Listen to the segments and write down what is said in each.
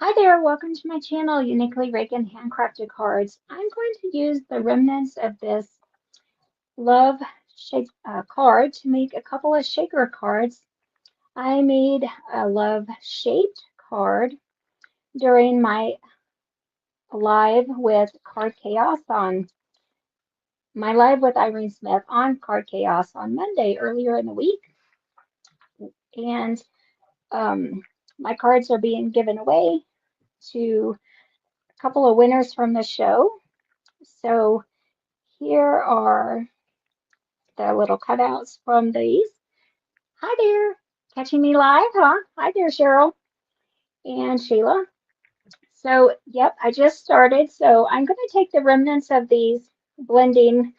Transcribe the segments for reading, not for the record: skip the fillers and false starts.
Hi there, welcome to my channel, Uniquely Reagan Handcrafted Cards. I'm going to use the remnants of this love shape card to make a couple of shaker cards. I made a love shaped card during my live with Card Chaos on my live with Irene Smith on Card Chaos on Monday earlier in the week. And um, my cards are being given away to a couple of winners from the show. So here are the little cutouts from these. Hi there, catching me live, huh? Hi there, Cheryl and Sheila. So, yep, I just started. So I'm going to take the remnants of these blending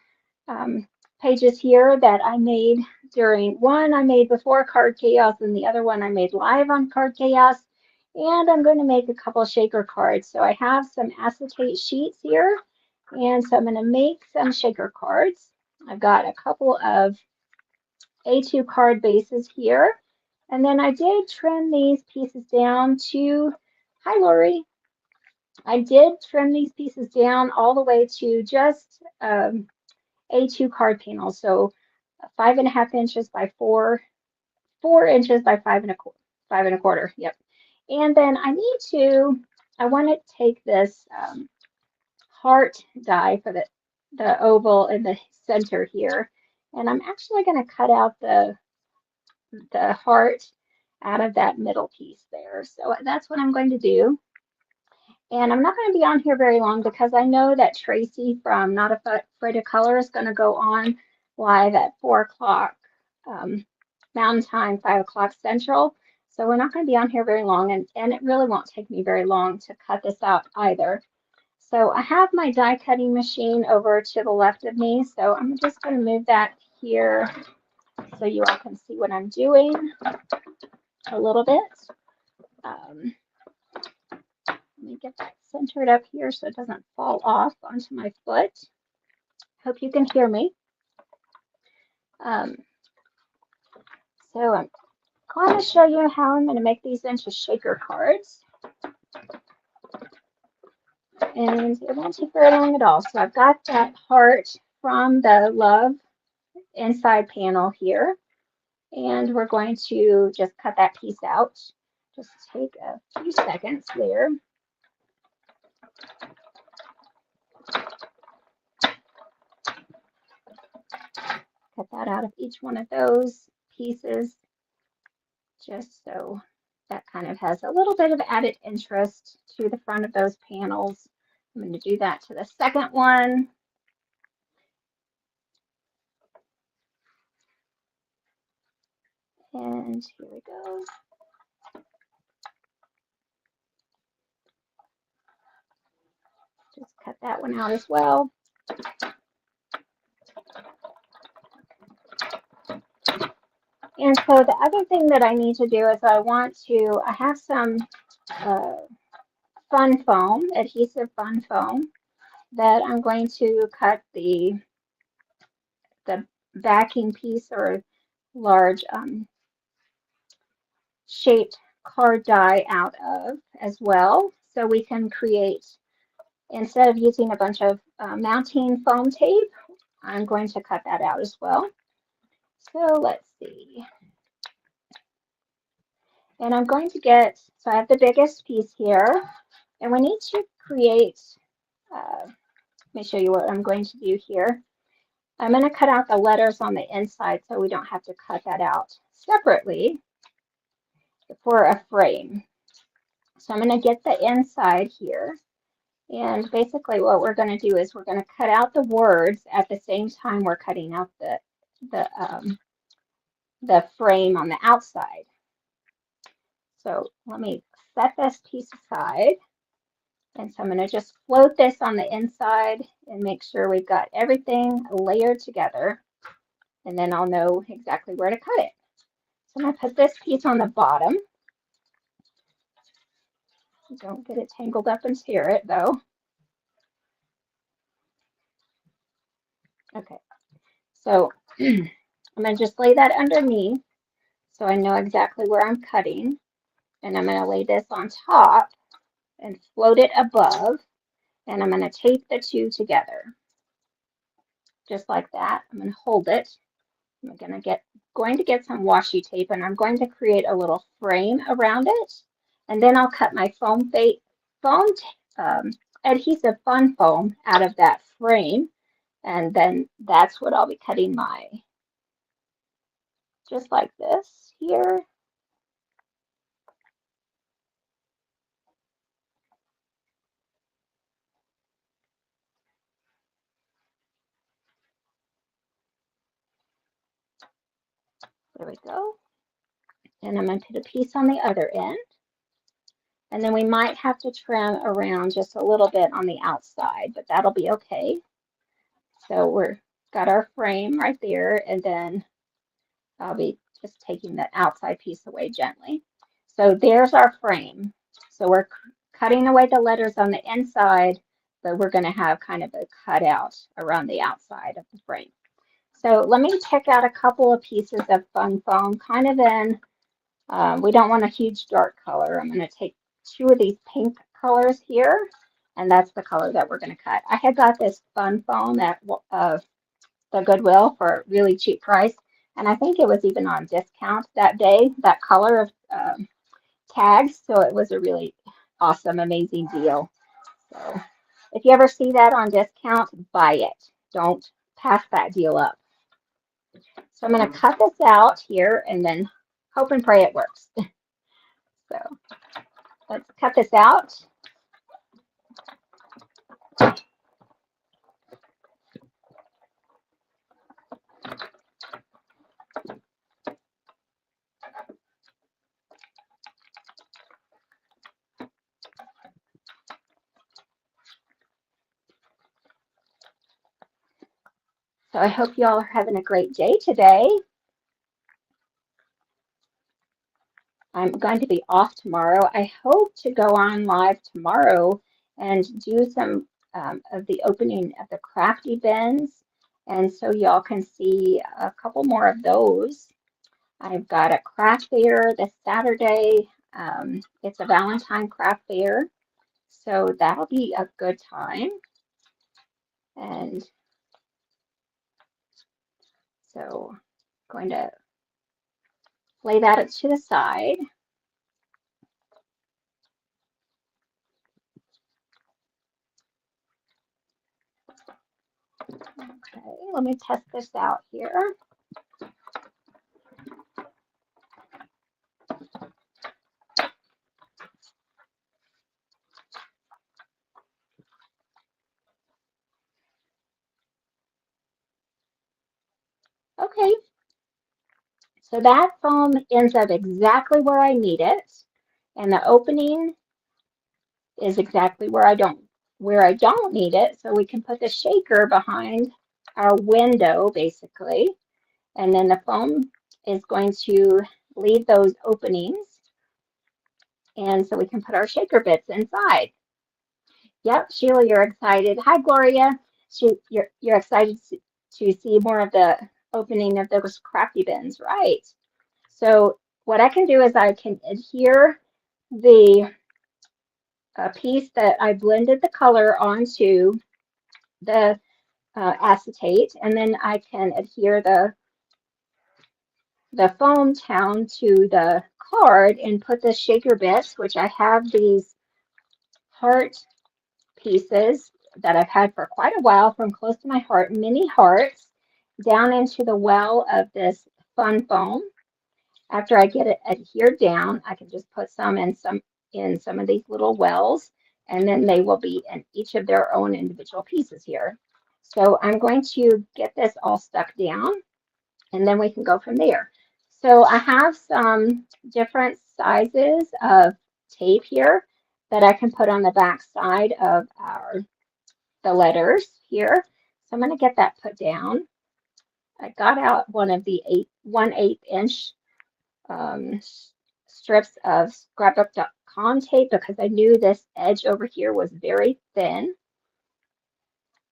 um, pages here that I made during one I made before Card Chaos and the other one I made live on Card Chaos. And I'm going to make a couple shaker cards. So I have some acetate sheets here, and so I'm going to make some shaker cards. I've got a couple of A2 card bases here. And then I did trim these pieces down to, hi Lori, I did trim these pieces down all the way to just A2 card panels. So 5.5 inches by 4 inches by 5 and a quarter. Yep. And then I want to take this heart die for the oval in the center here. And I'm actually going to cut out the heart out of that middle piece there. So that's what I'm going to do. And I'm not going to be on here very long because I know that Tracy from Not Afraid of Color is going to go on live at 4 o'clock Mountain Time, 5 o'clock Central. So we're not going to be on here very long, and it really won't take me very long to cut this out either. So I have my die cutting machine over to the left of me. So I'm just going to move that here so you all can see what I'm doing a little bit. Let me get that centered up here so it doesn't fall off onto my foot. Hope you can hear me. Um, so I'm going to show you how I'm going to make these into shaker cards. And it won't take very long at all. So I've got that heart from the love inside panel here. And we're going to just cut that piece out. Just take a few seconds there. Cut that out of each one of those pieces, just so that kind of has a little bit of added interest to the front of those panels. I'm going to do that to the second one. And here we go. Just cut that one out as well. And so the other thing that I need to do is I have some fun foam, adhesive fun foam, that I'm going to cut the backing piece or large shaped card die out of as well. So we can create, instead of using a bunch of mounting foam tape, I'm going to cut that out as well. So let's see. And I'm going to get, so I have the biggest piece here, and we need to create, let me show you what I'm going to do here. I'm going to cut out the letters on the inside so we don't have to cut that out separately for a frame. So I'm going to get the inside here. And basically what we're going to do is we're going to cut out the words at the same time we're cutting out the frame on the outside. So let me set this piece aside. And so I'm going to just float this on the inside and make sure we've got everything layered together. And then I'll know exactly where to cut it. So I'm going to put this piece on the bottom. Don't get it tangled up and tear it though. Okay, so I'm going to just lay that underneath so I know exactly where I'm cutting. And I'm going to lay this on top and float it above. And I'm going to tape the two together, just like that. I'm going to hold it. I'm going to get some washi tape, and I'm going to create a little frame around it. And then I'll cut my foam adhesive fun foam out of that frame. And then that's what I'll be cutting just like this here. There we go. And I'm going to put a piece on the other end. And then we might have to trim around just a little bit on the outside, but that'll be okay. So we're got our frame right there, and then I'll be just taking the outside piece away gently. So there's our frame. So we're cutting away the letters on the inside, but we're going to have kind of a cutout around the outside of the frame. So let me pick out a couple of pieces of fun foam, kind of in, we don't want a huge dark color. I'm going to take two of these pink colors here, and that's the color that we're going to cut. I had got this fun foam at the Goodwill for a really cheap price, and I think it was even on discount that day, that color of tags, so it was a really awesome, amazing deal. So if you ever see that on discount, buy it. Don't pass that deal up. So I'm going to cut this out here and then hope and pray it works. So let's cut this out. So I hope you all are having a great day today. I'm going to be off tomorrow. I hope to go on live tomorrow and do some of the opening of the crafty bins. And so y'all can see a couple more of those. I've got a craft fair this Saturday. It's a Valentine craft fair. So that'll be a good time. And so I'm going to lay that to the side. Okay, let me test this out here. Okay, so that foam ends up exactly where I need it, and the opening is exactly where I don't need it. So we can put the shaker behind our window basically, and then the foam is going to leave those openings, and so we can put our shaker bits inside. Yep, Sheila, you're excited. Hi, Gloria. You're excited to see more of the opening of those crafty bins, right? So what I can do is I can adhere the piece that I blended the color onto the acetate, and then I can adhere the foam down to the card and put the shaker bits, which I have these heart pieces that I've had for quite a while from Close to My Heart, mini hearts, down into the well of this fun foam. After I get it adhered down, I can just put some in some of these little wells, and then they will be in each of their own individual pieces here. So I'm going to get this all stuck down, and then we can go from there. So I have some different sizes of tape here that I can put on the back side of the letters here. So I'm going to get that put down. I got out one of the 1/8 inch strips of scrapbook.com tape because I knew this edge over here was very thin.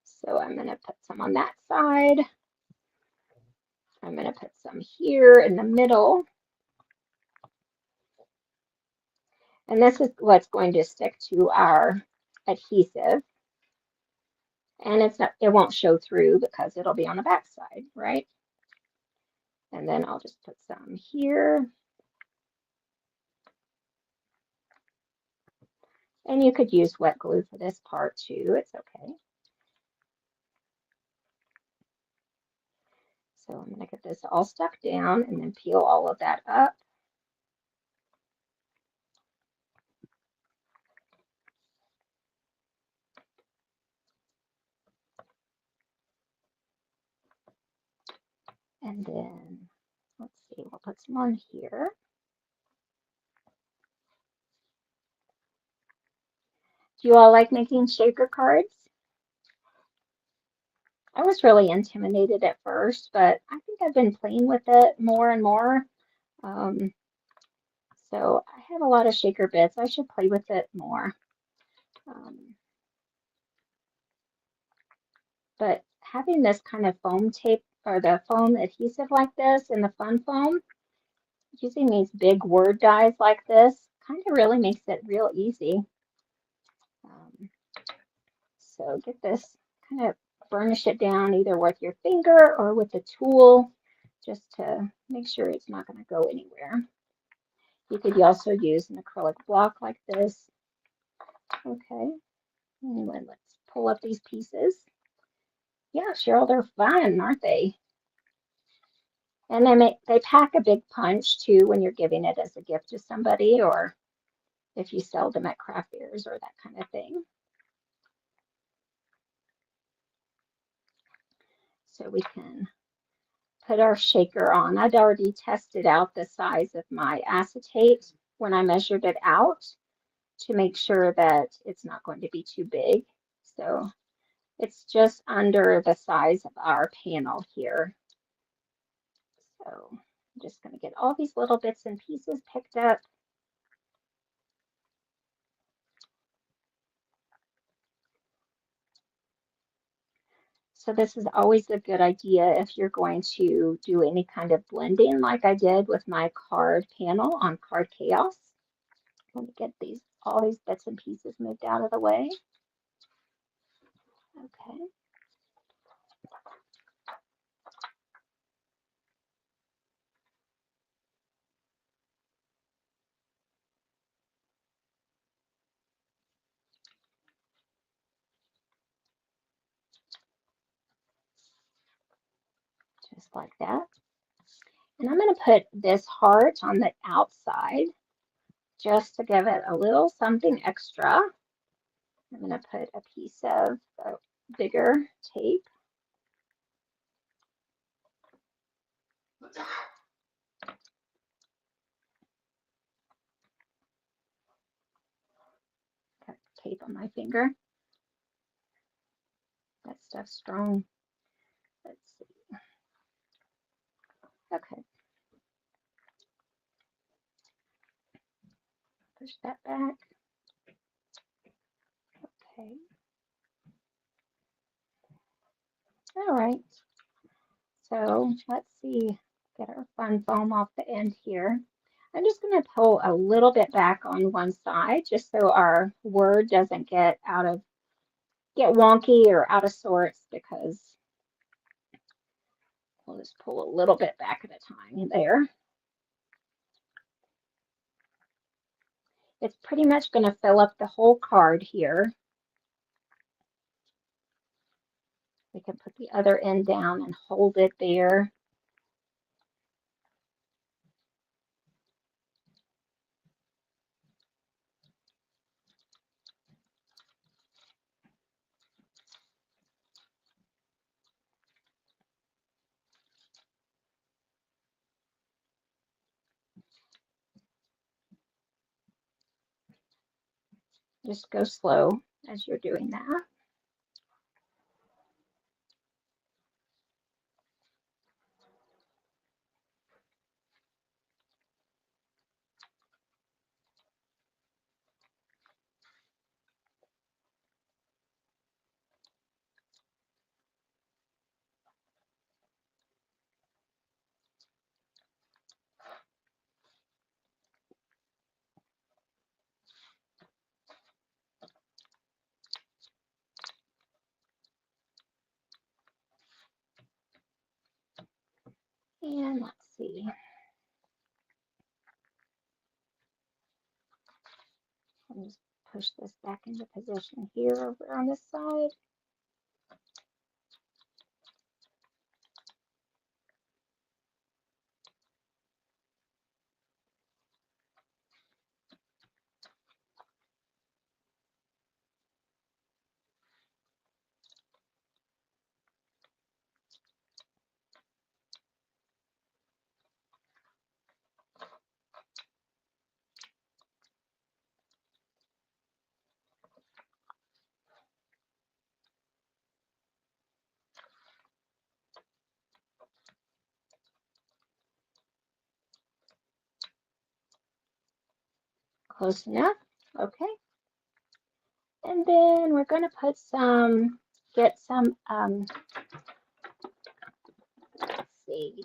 So I'm going to put some on that side. I'm going to put some here in the middle. And this is what's going to stick to our adhesive. And it won't show through because it'll be on the back side, right? And then I'll just put some here. And you could use wet glue for this part too, it's okay. So I'm gonna get this all stuck down and then peel all of that up. And then, let's see, we'll put some on here. Do you all like making shaker cards? I was really intimidated at first, but I think I've been playing with it more and more. Um, so I have a lot of shaker bits. I should play with it more. Um, but having this kind of foam tape or the foam adhesive like this and the fun foam, using these big word dies like this kind of really makes it real easy. Um, so get this, kind of burnish it down either with your finger or with a tool just to make sure it's not going to go anywhere. You could also use an acrylic block like this. Okay, and then let's pull up these pieces. Yeah, Cheryl, they're fun, aren't they? And they pack a big punch too when you're giving it as a gift to somebody, or if you sell them at craft fairs or that kind of thing. So we can put our shaker on. I'd already tested out the size of my acetate when I measured it out to make sure that it's not going to be too big. So it's just under the size of our panel here. So I'm just going to get all these little bits and pieces picked up. So this is always a good idea if you're going to do any kind of blending like I did with my card panel on Card Chaos. Let me get all these bits and pieces moved out of the way. Okay. Just like that. And I'm going to put this heart on the outside just to give it a little something extra. I'm going to put a piece of bigger tape. Got tape on my finger. That stuff's strong. Let's see. Okay. Push that back. Okay. All right. So let's see. Get our fun foam off the end here. I'm just going to pull a little bit back on one side just so our word doesn't get wonky or out of sorts, because we'll just pull a little bit back at a time there. It's pretty much going to fill up the whole card here. We can put the other end down and hold it there. Just go slow as you're doing that. I'll just push this back into position here over on this side. Close enough. Okay. And then we're going to put get some, let's see,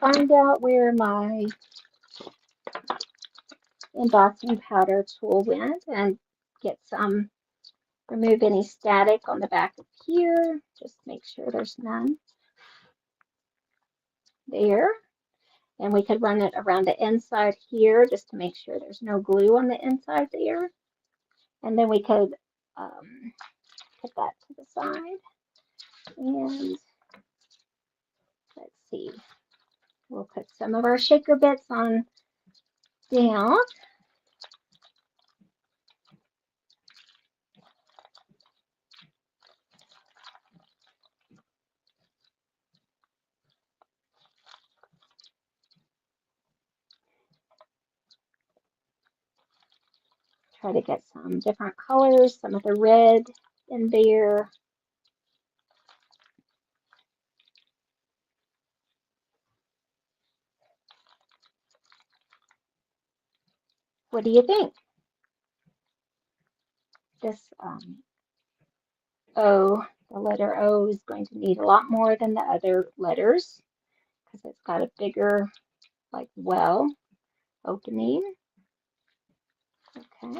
find out where my embossing powder tool went and get some, remove any static on the back of here. Just make sure there's none there. And we could run it around the inside here just to make sure there's no glue on the inside there. And then we could put that to the side. And let's see, we'll put some of our shaker bits on down. Try to get some different colors, some of the red in there. What do you think? This O, the letter O is going to need a lot more than the other letters because it's got a bigger, like, well opening. Okay.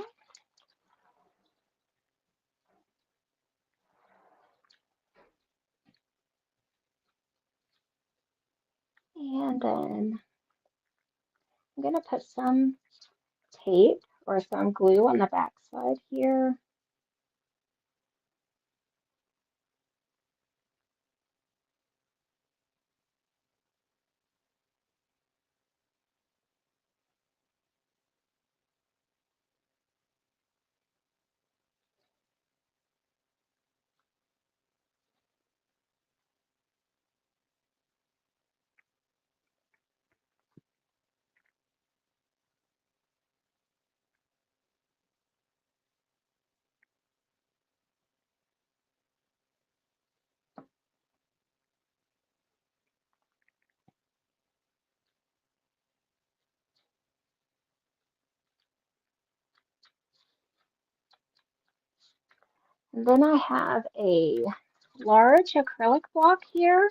And then I'm going to put some tape or some glue on the back side here. And then I have a large acrylic block here.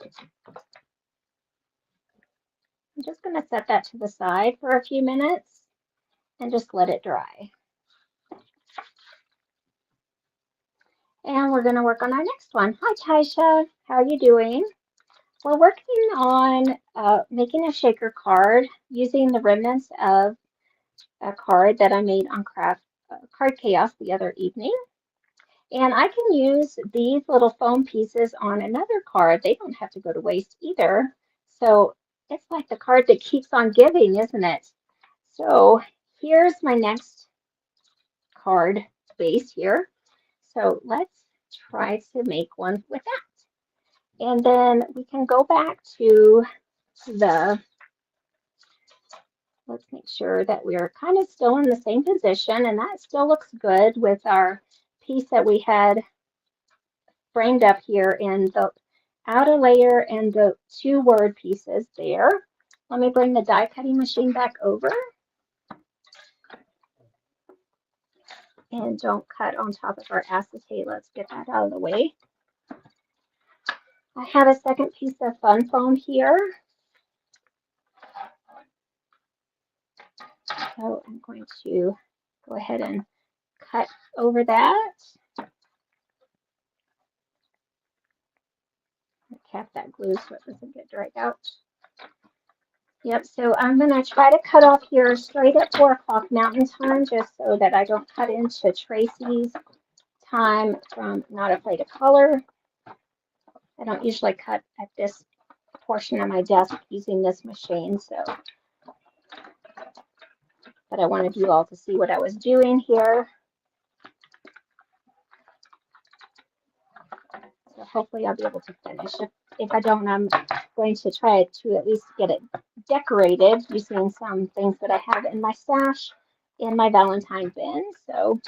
I'm just going to set that to the side for a few minutes and just let it dry. And we're going to work on our next one. Hi, Taisha. How are you doing? We're working on making a shaker card using the remnants of a card that I made on Card Chaos the other evening. And I can use these little foam pieces on another card. They don't have to go to waste either. So it's like the card that keeps on giving, isn't it? So here's my next card base here. So let's try to make one with that. And then we can go back to the, let's make sure that we're kind of still in the same position, and that still looks good with our piece that we had framed up here in the outer layer and the two word pieces there. Let me bring the die cutting machine back over. And don't cut on top of our acetate. Let's get that out of the way. I have a second piece of fun foam here. So I'm going to go ahead and cut over that. Cap that glue so it doesn't get dried out. Yep, so I'm going to try to cut off here straight at 4 o'clock Mountain Time just so that I don't cut into Tracy's time from Not Afraid of Color. I don't usually cut at this portion of my desk using this machine, so, but I wanted you all to see what I was doing here. So hopefully I'll be able to finish. If I don't, I'm going to try to at least get it decorated using some things that I have in my stash in my Valentine bin. So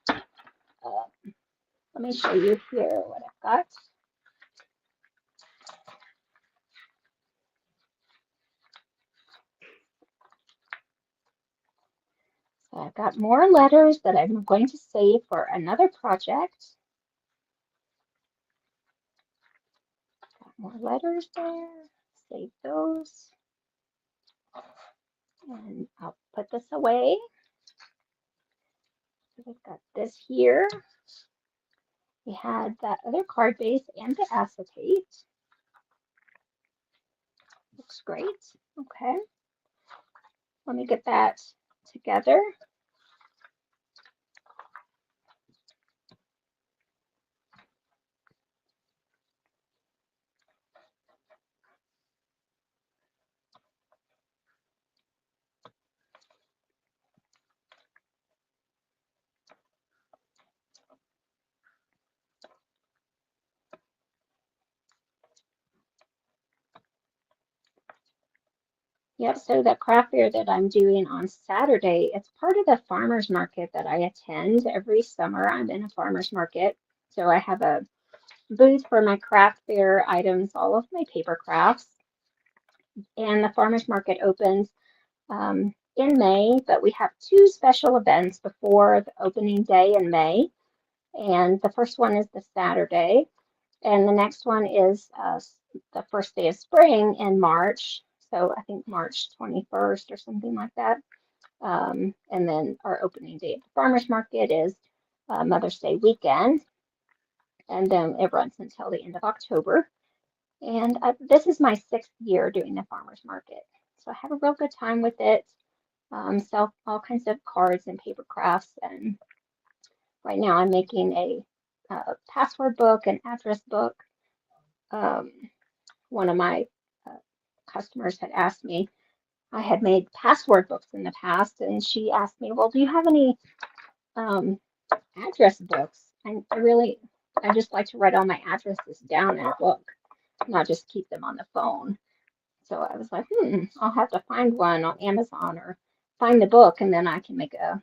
let me show you here what I've got. So I've got more letters that I'm going to save for another project. Got more letters there. Save those. And I'll put this away. So we've got this here. We had that other card base and the acetate. Looks great. Okay. Let me get that together. Yep, so the craft fair that I'm doing on Saturday, it's part of the farmer's market that I attend every summer. I'm in a farmer's market. So I have a booth for my craft fair items, all of my paper crafts. And the farmer's market opens in May, but we have two special events before the opening day in May. And the first one is the Saturday, and the next one is the first day of spring in March. So I think March 21st or something like that. And then our opening day at the farmer's market is Mother's Day weekend. And then it runs until the end of October. And this is my 6th year doing the farmer's market. So I have a real good time with it. Sell all kinds of cards and paper crafts. And right now I'm making a password book, an address book. One of my customers had asked me, I had made password books in the past, and she asked me, well, do you have any address books? I just like to write all my addresses down in a book, not just keep them on the phone. So I was like, I'll have to find one on Amazon or find the book, and then I can make a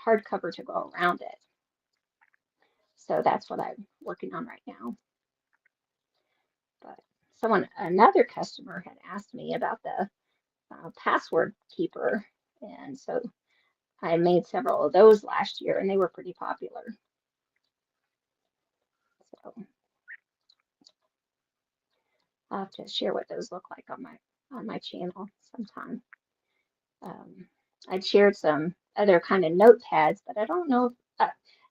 hardcover to go around it. So that's what I'm working on right now. But another customer had asked me about the password keeper, and so I made several of those last year, and they were pretty popular. So I'll have to share what those look like on my channel sometime. I'd shared some other kind of notepads, but I don't know.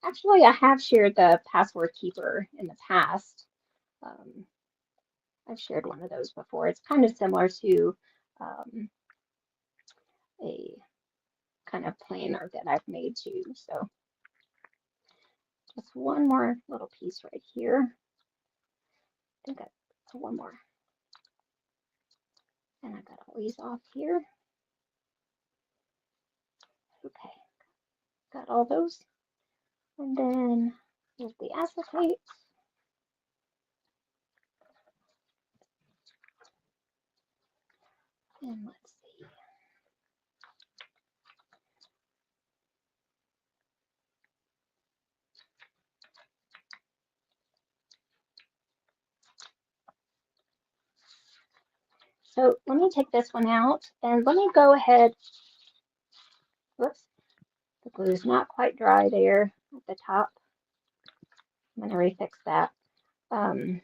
Actually, I have shared the password keeper in the past. I've shared one of those before. It's kind of similar to a kind of planner that I've made too. So just one more little piece right here. I think I one more. And I got all these off here. Okay, got all those. And then here's the acetate. And let's see. So let me take this one out and let me go ahead. Whoops, the glue's not quite dry there at the top. I'm going to refix that. I'm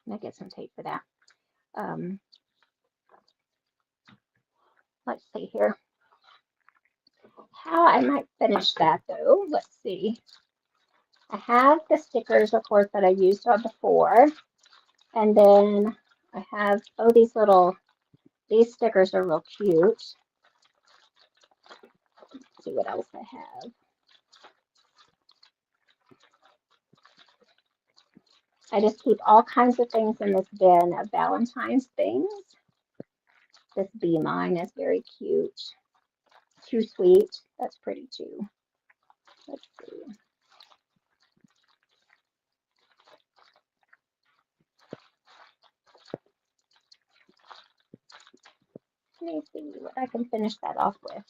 going to get some tape for that. Let's see here. How I might finish that though. Let's see. I have the stickers, of course, that I used on before. And then I have, oh, these stickers are real cute. Let's see what else I have. I just keep all kinds of things in this bin of Valentine's things. This Be Mine is very cute. Too Sweet. That's pretty too. Let's see. Let me see what I can finish that off with.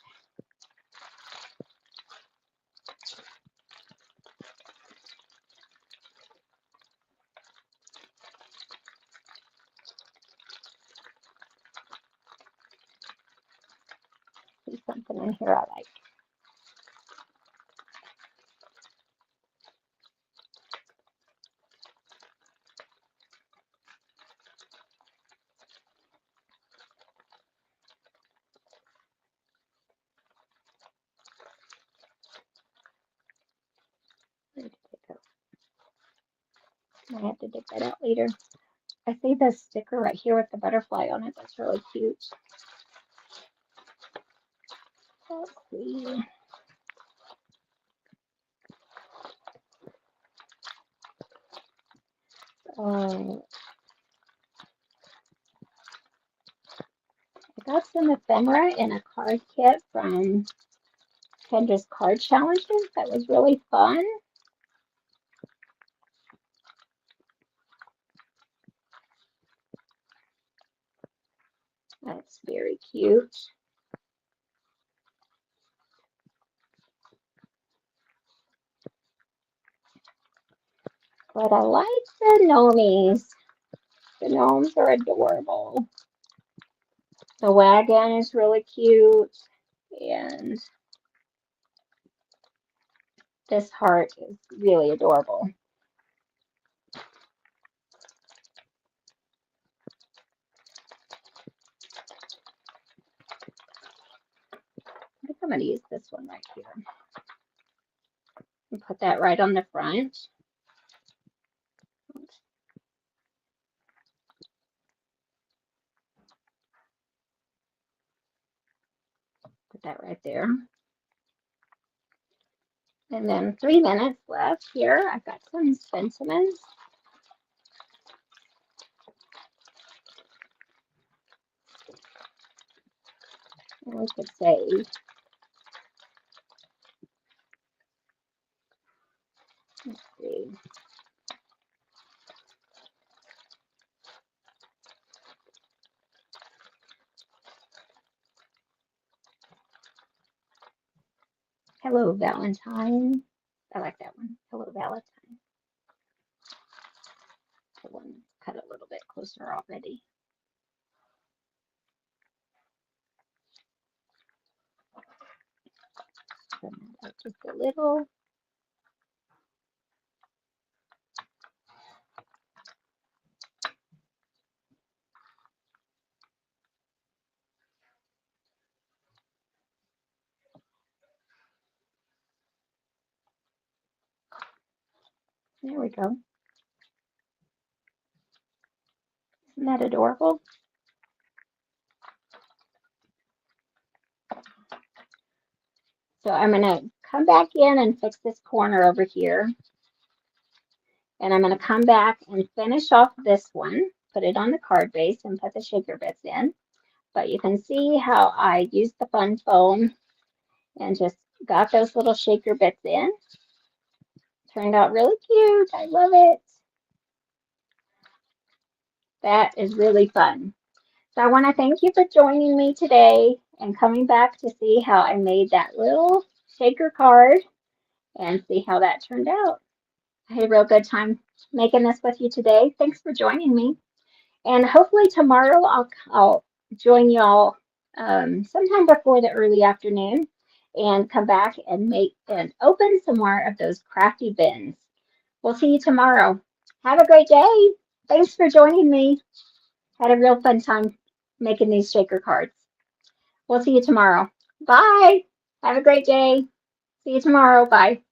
See something in here I like. I have to dig that out later. I see the sticker right here with the butterfly on it. That's really cute. Let's see. I got some ephemera in a card kit from Kendra's Card Challenges. That was really fun. That's very cute. But I like the gnomies. The gnomes are adorable. The wagon is really cute. And this heart is really adorable. I think I'm going to use this one right here. And put that right on the front. Put that right there. And then 3 minutes left here. I've got some sentiments. And we could say, let's see. Hello, Valentine. I like that one. Hello, Valentine. The one cut a little bit closer already. Turn that up just a little. There we go. Isn't that adorable? So I'm going to come back in and fix this corner over here. And I'm going to come back and finish off this one, put it on the card base and put the shaker bits in. But you can see how I used the fun foam and just got those little shaker bits in. Turned out really cute. I love it. That is really fun. So I want to thank you for joining me today and coming back to see how I made that little shaker card and see how that turned out. I had a real good time making this with you today. Thanks for joining me. And hopefully tomorrow I'll join y'all sometime before the early afternoon and come back and make and open some more of those crafty bins. We'll see you tomorrow. Have a great day. Thanks for joining me. Had a real fun time making these shaker cards. We'll see you tomorrow. Bye. Have a great day. See you tomorrow. Bye.